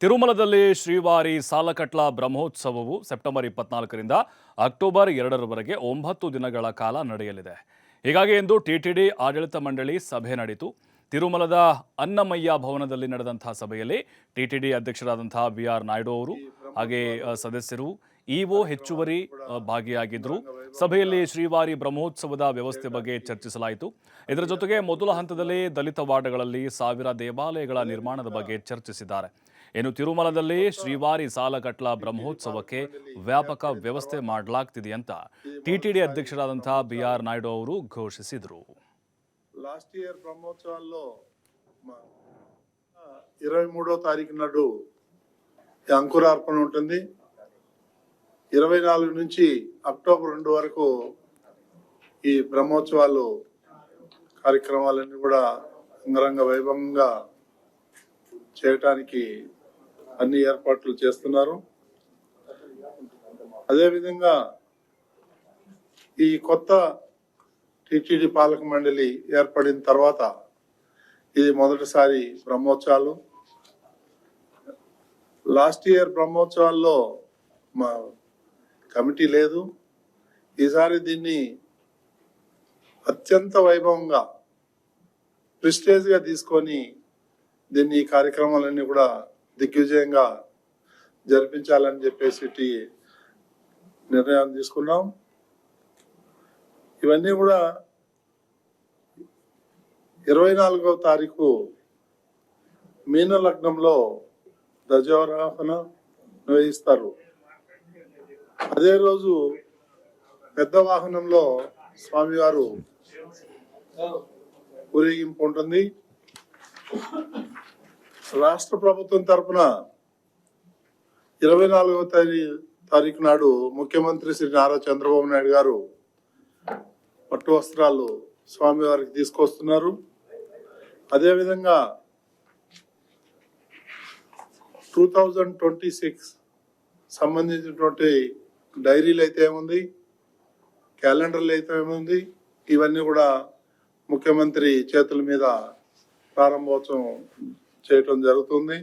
ತಿರುಮಲದಲ್ಲಿ Srivari ಸಾಲಕಟ್ಲ ಬ್ರಹ್ಮೋತ್ಸವವು September 24ರಿಂದ October 2ರವರೆಗೆ 9 ದಿನಗಳ ಕಾಲ ನಡೆಯಲಿದೆ. ಹೀಗಾಗಿ ಇಂದು ಟಿಟಿಡಿ ಆಡಳಿತ ಮಂಡಳಿ ಸಭೆ ನಡೆಯಿತು. ತಿರುಮಲದ ಅನ್ನಮಯ್ಯ ಭವನದಲ್ಲಿ ನಡೆದಂತಹ ಸಭೆಯಲ್ಲಿ ಟಿಟಿಡಿ ಅಧ್ಯಕ್ಷರಾದಂತಹ ಬಿಆರ್ ನಾಯ್ಡು ಅವರು ಹಾಗೆ ಸದಸ್ಯರು ಇಒ ಹೆಚ್ಚುವರಿ ಭಾಗಿಯಾಗಿದ್ದರು. ಸಭೆಯಲ್ಲಿ ಶ್ರೀವಾರಿ ಬ್ರಹ್ಮೋತ್ಸವದ ವ್ಯವಸ್ಥೆ ಬಗ್ಗೆ ಚರ್ಚಿಸಲಾಯಿತು. ಇದರ ಜೊತೆಗೆ ಮೊದಲ ಹಂತದಲ್ಲಿ ದಲಿತ ವಾರ್ಡ್ಗಳಲ್ಲಿ 1000 ದೇವಾಲಯಗಳ ನಿರ್ಮಾಣದ ಬಗ್ಗೆ ಚರ್ಚಿಸಿದ್ದಾರೆ. ಇನ್ನು ತಿರುಮಲದಲ್ಲಿ ಶ್ರೀವಾರಿ ಸಾಲಕಟ್ಲ ಬ್ರಹ್ಮೋತ್ಸವಕ್ಕೆ ವ್ಯಾಪಕ ವ್ಯವಸ್ಥೆ ಮಾಡಲಾಗ್ತಿದೆ ಅಂತ ಟಿಟಿಡಿ ಅಧ್ಯಕ್ಷರಾದಂತಹ ಬಿಆರ್ ನಾಯ್ಡು ಅವರು ಘೋಷಿಸಿದರು. లాస్ట్ ఇయర్ బ్రహ్మోత్సవాల్లో 23వ తారీఖు నాడు అంకురార్పణ ఉంటుంది. 24 నుంచి అక్టోబర్ 2 వరకు ఈ బ్రహ్మోత్సవాలు కార్యక్రమాలన్నీ కూడా అంగరంగ వైభవంగా చేయటానికి అన్ని ఏర్పాట్లు చేస్తున్నారు. అదేవిధంగా ఈ కొత్త టిటిడి పాలక మండలి ఏర్పడిన తర్వాత ఇది మొదటిసారి బ్రహ్మోత్సవాలు. లాస్ట్ ఇయర్ బ్రహ్మోత్సవాల్లో మా కమిటీ లేదు. ఈసారి దీన్ని అత్యంత వైభవంగా ప్రెస్టేజ్గా తీసుకొని దీన్ని ఈ కార్యక్రమాలన్నీ కూడా దిగ్విజయంగా జరిపించాలని చెప్పేసి నిర్ణయం తీసుకున్నాం. ఇవన్నీ కూడా 24వ తారీఖు మీన లగ్నంలో ధ్వజారోహణ నిర్వహిస్తారు. అదే రోజు పెద్ద వాహనంలో స్వామివారు ఊరేగింపు ఉంటుంది. రాష్ట్ర ప్రభుత్వం తరఫున 24వ తారీఖు నాడు ముఖ్యమంత్రి శ్రీ నారా చంద్రబాబు నాయుడు గారు పట్టు వస్త్రాలు స్వామివారికి తీసుకొస్తున్నారు. అదేవిధంగా 2026 సంబంధించినటువంటి డైరీలు అయితే ఏముంది, క్యాలెండర్లు అయితే ఏముంది, ఇవన్నీ కూడా ముఖ్యమంత్రి చేతుల మీద ప్రారంభోత్సవం చేయటం జరుగుతుంది.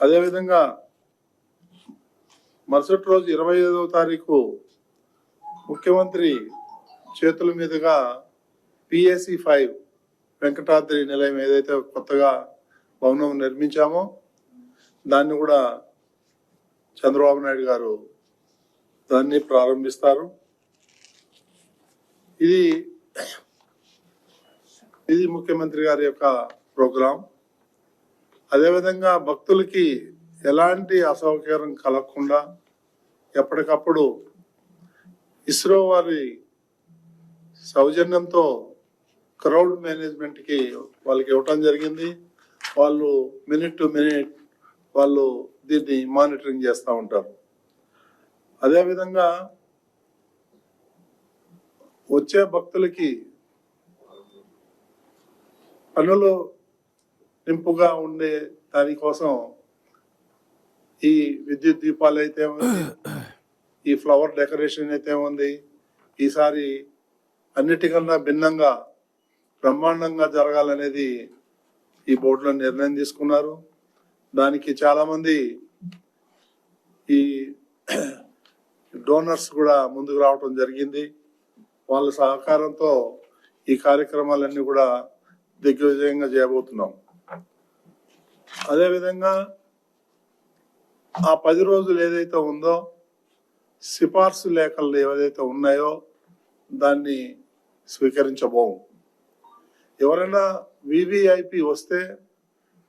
అదేవిధంగా మరుసటి రోజు 25వ తారీఖు ముఖ్యమంత్రి చేతుల మీదుగా PAC 5 వెంకటాద్రి నిలయం ఏదైతే కొత్తగా భవనం నిర్మించామో దాన్ని కూడా చంద్రబాబు నాయుడు గారు దాన్ని ప్రారంభిస్తారు. ఇది ముఖ్యమంత్రి గారి యొక్క ప్రోగ్రాం. అదేవిధంగా భక్తులకి ఎలాంటి అసౌకర్యం కలగకుండా ఎప్పటికప్పుడు ఇస్రో వారి సౌజన్యంతో క్రౌడ్ మేనేజ్మెంట్ కి వాళ్ళకి ఇవ్వటం జరిగింది. వాళ్ళు మినిట్ టు మినిట్ వాళ్ళు దీన్ని మానిటరింగ్ చేస్తూ ఉంటారు. అదేవిధంగా వచ్చే భక్తులకి పనులు నింపుగా ఉండే దానికోసం ఈ విద్యుత్ దీపాలు అయితే ఉంది, ఈ ఫ్లవర్ డెకరేషన్ అయితే ఉంది, ఈసారి అన్నిటికన్నా భిన్నంగా బ్రహ్మాండంగా జరగాలనేది ఈ బోర్డులో నిర్ణయం తీసుకున్నారు. దానికి చాలా మంది ఈ డోనర్స్ కూడా ముందుకు రావటం జరిగింది. వాళ్ళ సహకారంతో ఈ కార్యక్రమాలన్నీ కూడా దిగ్విజయంగా చేయబోతున్నాం. అదేవిధంగా ఆ 10 రోజులు ఏదైతే ఉందో సిఫార్సు లేఖలు ఏవైతే ఉన్నాయో దాన్ని స్వీకరించబోము. ఎవరైనా వివిఐపి వస్తే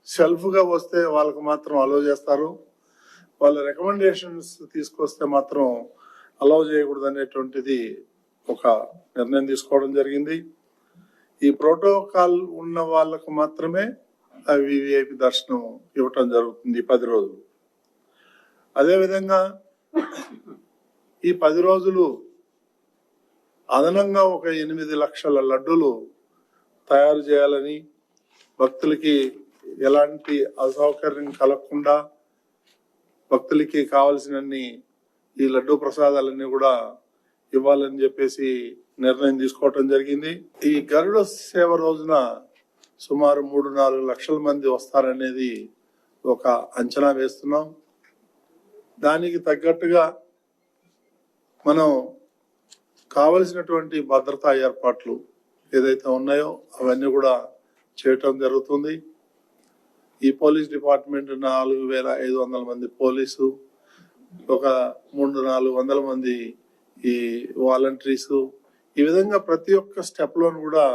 సెల్ఫ్గా వస్తే వాళ్ళకు మాత్రం అలౌ చేస్తారు. వాళ్ళ రికమెండేషన్స్ తీసుకొస్తే మాత్రం అలౌ చేయకూడదు అనేటువంటిది ఒక నిర్ణయం తీసుకోవడం జరిగింది. ఈ ప్రోటోకాల్ ఉన్న వాళ్ళకు మాత్రమే ఆ వివిఐపి దర్శనం ఇవ్వటం జరుగుతుంది 10 రోజులు. అదేవిధంగా ఈ 10 రోజులు అదనంగా ఒక 8 లక్షల లడ్డూలు తయారు చేయాలని, భక్తులకి ఎలాంటి అసౌకర్యం కలగకుండా భక్తులకి కావలసినన్ని ఈ లడ్డూ ప్రసాదాలన్నీ కూడా ఇవ్వాలని చెప్పేసి నిర్ణయం తీసుకోవటం జరిగింది. ఈ గరుడ సేవ రోజున సుమారు 3-4 లక్షల మంది వస్తారనేది ఒక అంచనా వేస్తున్నాం. దానికి తగ్గట్టుగా మనం కావలసినటువంటి భద్రతా ఏర్పాట్లు ఏదైతే ఉన్నాయో అవన్నీ కూడా చేయటం జరుగుతుంది. ఈ పోలీస్ డిపార్ట్మెంట్ 4,500 మంది పోలీసు, ఒక 300-400 మంది ఈ వాలంటీర్స్, ఈ విధంగా ప్రతి ఒక్క స్టెప్లోను కూడా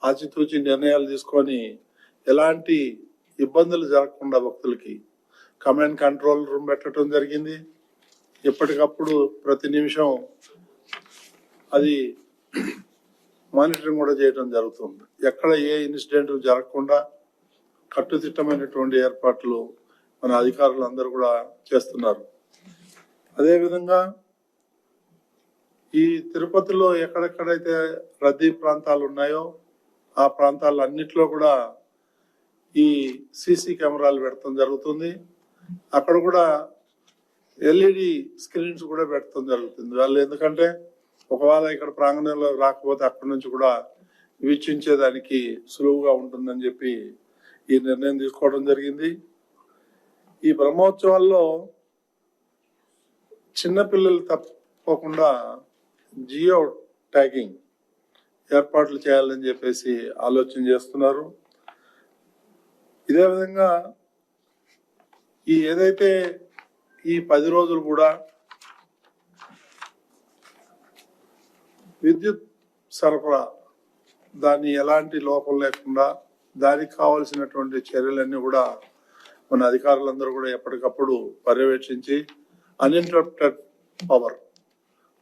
ఆచితూచి నిర్ణయాలు తీసుకొని ఎలాంటి ఇబ్బందులు జరగకుండా భక్తులకి కమాండ్ కంట్రోల్ రూమ్ పెట్టడం జరిగింది. ఎప్పటికప్పుడు ప్రతి నిమిషం అది మానిటరింగ్ కూడా చేయడం జరుగుతుంది. ఎక్కడ ఏ ఇన్సిడెంట్ జరగకుండా కట్టుదిట్టమైనటువంటి ఏర్పాట్లు మన అధికారులు అందరూ కూడా చేస్తున్నారు. అదేవిధంగా ఈ తిరుపతిలో ఎక్కడెక్కడైతే రద్దీ ప్రాంతాలు ఉన్నాయో ఆ ప్రాంతాలన్నిట్లో కూడా ఈ సీసీ కెమెరాలు పెడతాం జరుగుతుంది. అక్కడ కూడా ఎల్ఈడి స్క్రీన్స్ కూడా పెట్టడం జరుగుతుంది. వాళ్ళు ఎందుకంటే ఒకవేళ ఇక్కడ ప్రాంగణంలో రాకపోతే అక్కడి నుంచి కూడా వీక్షించేదానికి సులువుగా ఉంటుందని చెప్పి ఈ నిర్ణయం తీసుకోవడం జరిగింది. ఈ బ్రహ్మోత్సవాల్లో చిన్నపిల్లలు తప్పకుండా జియో ట్యాగింగ్ ఏర్పాట్లు చేయాలని చెప్పేసి ఆలోచన చేస్తున్నారు. ఇదే విధంగా ఈ ఏదైతే ఈ 10 రోజులు కూడా విద్యుత్ సరఫరా దాన్ని ఎలాంటి లోపం లేకుండా దానికి కావాల్సినటువంటి చర్యలన్నీ కూడా మన అధికారులందరూ కూడా ఎప్పటికప్పుడు పర్యవేక్షించి అన్ఇంటరప్టెడ్ పవర్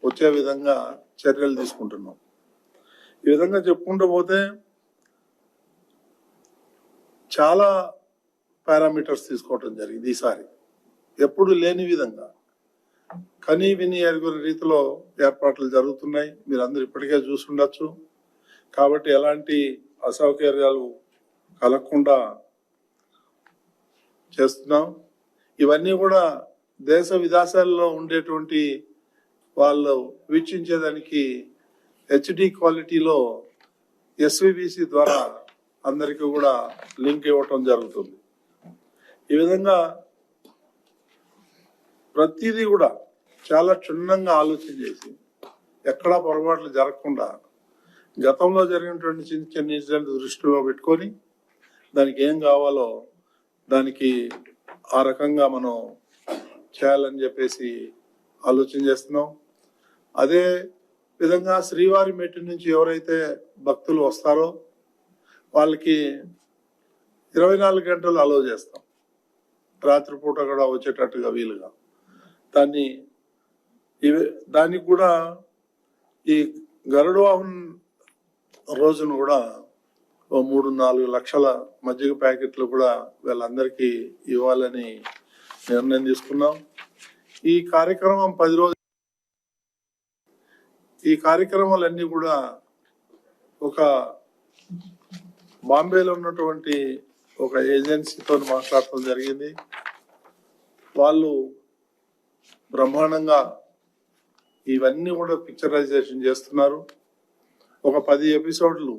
వచ్చే విధంగా చర్యలు తీసుకుంటున్నాం. ఈ విధంగా చెప్పుకుంటూ పోతే చాలా పారామీటర్స్ తీసుకోవటం జరిగింది. ఈసారి ఎప్పుడు లేని విధంగా కనీ విని ఎరుగుని రీతిలో ఏర్పాట్లు జరుగుతున్నాయి. మీరందరూ ఇప్పటికే చూసుండొచ్చు. కాబట్టి ఎలాంటి అసౌకర్యాలు కలగకుండా చేస్తున్నాం. ఇవన్నీ కూడా దేశ విదేశాల్లో ఉండేటువంటి వాళ్ళు వీక్షించేదానికి హెచ్డి క్వాలిటీలో ఎస్విబిసి ద్వారా అందరికీ కూడా లింక్ ఇవ్వటం జరుగుతుంది. ఈ విధంగా ప్రతిదీ కూడా చాలా క్షుణ్ణంగా ఆలోచన చేసి ఎక్కడా పొరపాట్లు జరగకుండా గతంలో జరిగినటువంటి చిన్న చిన్న ఇన్సిడెంట్ దృష్టిలో పెట్టుకొని దానికి ఏం కావాలో దానికి ఆ రకంగా మనం చేయాలని చెప్పేసి ఆలోచన చేస్తున్నాం. అదే విధంగా శ్రీవారి మెట్టు నుంచి ఎవరైతే భక్తులు వస్తారో వాళ్ళకి 24 గంటలు అలో చేస్తాం. రాత్రిపూట కూడా వచ్చేటట్టుగా వీలుగా దానికి కూడా ఈ గరుడ వాహనం రోజును కూడా 3-4 లక్షల మజ్జిగ ప్యాకెట్లు కూడా వీళ్ళందరికీ ఇవ్వాలని నిర్ణయం తీసుకున్నాం. ఈ కార్యక్రమం 10 రోజులు. ఈ కార్యక్రమాలన్నీ కూడా ఒక బాంబేలో ఉన్నటువంటి ఒక ఏజెన్సీతో మాట్లాడటం జరిగింది. వాళ్ళు బ్రహ్మాండంగా ఇవన్నీ కూడా పిక్చరైజేషన్ చేస్తున్నారు. ఒక 10 ఎపిసోడ్లు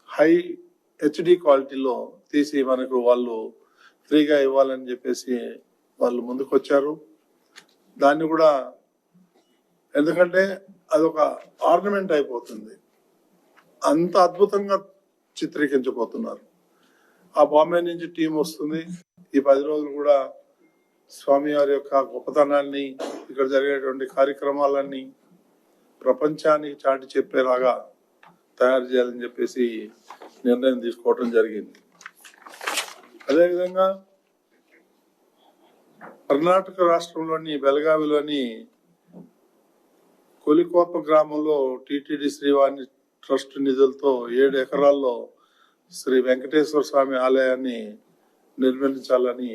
హై హెచ్డి క్వాలిటీలో తీసి మనకు వాళ్ళు ఫ్రీగా ఇవ్వాలని చెప్పేసి వాళ్ళు ముందుకు వచ్చారు. దాన్ని కూడా ఎందుకంటే అదొక ఆర్నమెంట్ అయిపోతుంది, అంత అద్భుతంగా చిత్రీకరించబోతున్నారు. ఆ బాంబే నుంచి టీం వస్తుంది. ఈ 10 రోజులు కూడా స్వామివారి యొక్క గొప్పతనాన్ని, ఇక్కడ జరిగేటువంటి కార్యక్రమాలన్నీ ప్రపంచానికి చాటి చెప్పేలాగా తయారు చేయాలని చెప్పేసి నిర్ణయం తీసుకోవటం జరిగింది. అదేవిధంగా కర్ణాటక రాష్ట్రంలోని బెళగావిలోని కొలికోప గ్రామంలో టిటిడి శ్రీవాణి ట్రస్ట్ నిధులతో 7 ఎకరాల్లో శ్రీ వెంకటేశ్వర స్వామి ఆలయాన్ని నిర్మించాలని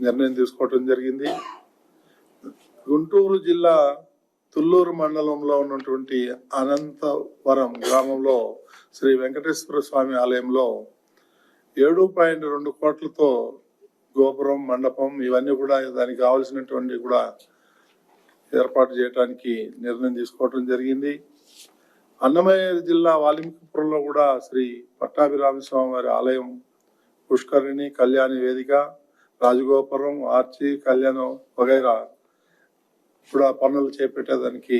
నిర్ణయం తీసుకోవటం జరిగింది. గుంటూరు జిల్లా తుళ్ళూరు మండలంలో ఉన్నటువంటి అనంతవరం గ్రామంలో శ్రీ వెంకటేశ్వర స్వామి ఆలయంలో 7.2 కోట్లతో గోపురం, మండపం ఇవన్నీ కూడా దానికి కావాల్సినటువంటి కూడా ఏర్పాటు చేయడానికి నిర్ణయం తీసుకోవటం జరిగింది. అన్నమయ్య జిల్లా వాల్మీకిపురంలో కూడా శ్రీ పట్టాభిరామ స్వామి వారి ఆలయం, పుష్కరిణి, కళ్యాణి వేదిక, రాజగోపురం, ఆర్చి, కళ్యాణం వగైరా ఇప్పుడు ఆ పనులు చేపట్టేదానికి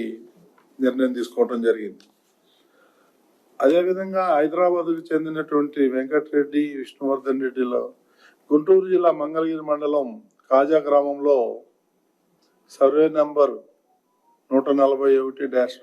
నిర్ణయం తీసుకోవడం జరిగింది. అదేవిధంగా హైదరాబాద్కు చెందినటువంటి వెంకటరెడ్డి, విష్ణువర్ధన్ రెడ్డిలో గుంటూరు జిల్లా మంగళగిరి మండలం కాజా గ్రామంలో సర్వే నంబర్ 141-2